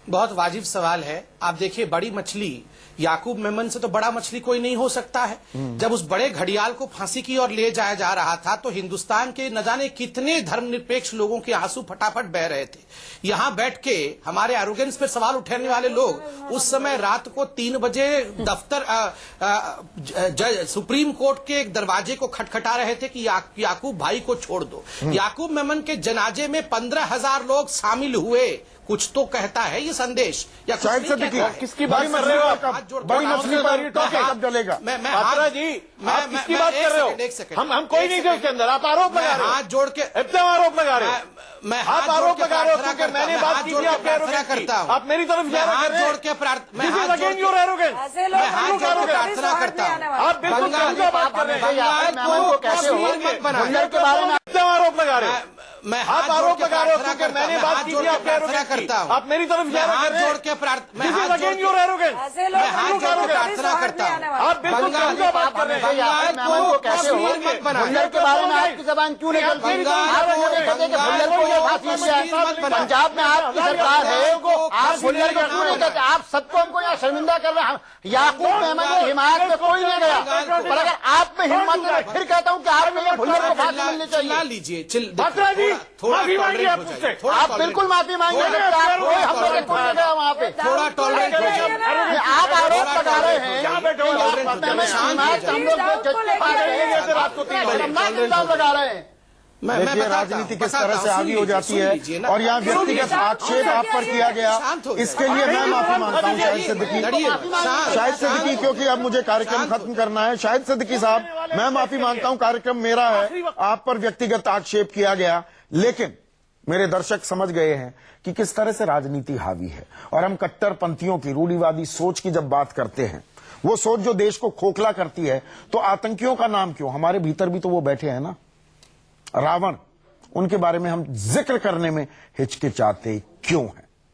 बहुत वाजिब सवाल है। आप देखिए, बड़ी मछली याकूब मेमन से तो बड़ा मछली कोई नहीं हो सकता है। जब उस बड़े घड़ियाल को फांसी की ओर ले जाया जा रहा था तो हिंदुस्तान के न जाने कितने धर्मनिरपेक्ष लोगों के आंसू फटाफट बह रहे थे। यहां बैठ के हमारे एरोगेंस पर सवाल उठाने वाले लोग उस समय रात को 3 बजे दफ्तर सुप्रीम कोर्ट के एक दरवाजे को खटखटा रहे थे कि याकूब भाई को छोड़ दो। याकूब मेमन के जनाजे में 15,000 लोग शामिल हुए। कुछ तो कहता है ये संदेश, या कुछ नहीं कहता है। किसकी बात कर रहे हो आप? बड़ी मछली पर कब डलेगा? पात्रा जी, आप किसकी बात कर रहे हो? हम कोई नहीं थे उसके अंदर, आप आरोप लगा रहे हो। हाथ जोड़ के एकदम आरोप लगा रहे हो। आप आरोप लगा रहे हो क्योंकि मैंने बात की थी, आप प्रार्थना करता हूं। आप मेरी तरफ इशारा कर रहे हैं। जोड़ के प्रार्थना, मैं हाथ जोड़ के प्रार्थना करता हूं। आप बिल्कुल क्या बात कर रहे हैं? भुल्लर के बारे में एकदम आरोप लगा रहे हो। मैं आप आरोप लगा रहे हो क्योंकि मैंने बात की थी, आप प्रार्थना करता हूं। आप मेरी तरफ इशारा कर रहे हैं। जोड़ के प्रार्थना, मैं हाथ जोड़ के प्रार्थना करता हूं। आप बिल्कुल क्या बात कर रहे हैं? भुल्लर के बारे में आपकी जबान क्यों निकलती? आप लोग कहते कि भुल्लर को ये फांसी दिया है। पंजाब में आपकी सरकार है, आप भुल्लर को क्यों नहीं कहते? आप सबको हमको यहाँ शर्मिंदा कर रहे हैं। याकूब मेमन की हिमायत में कोई नहीं गया, पर अगर आप में हिम्मत है फिर कहता हूँ कि आप में भुल्लर को फांसी मिलनी चाहिए। लीजिए पात्रा जी, माफी मांगिए आप मुझसे। आप बिल्कुल माफी मांगिए, हम लोग नहीं गया वहाँ पे। थोड़ा टॉलरेट हो जाए। आप आरोप लगा रहे हैं, यहाँ बैठे हो, हम लोग लगा रहे हैं। देखिए राजनीति किस तरह से आगे हो जाती है और यहाँ व्यक्तिगत आक्षेप आप पर किया गया, इसके लिए मैं माफी मांगता हूँ शाहिद सिद्दीकी, क्योंकि अब मुझे कार्यक्रम खत्म करना है। शाहिद सिद्दीकी साहब, मैं माफी मांगता हूँ, कार्यक्रम मेरा है, आप पर व्यक्तिगत आक्षेप किया गया, लेकिन मेरे दर्शक समझ गए हैं कि किस तरह से राजनीति हावी है। और हम कट्टरपंथियों की, रूढ़िवादी सोच की जब बात करते हैं, वो सोच जो देश को खोखला करती है, तो आतंकियों का नाम क्यों? हमारे भीतर भी तो वो बैठे हैं ना, रावण, उनके बारे में हम जिक्र करने में हिचकिचाते क्यों हैं?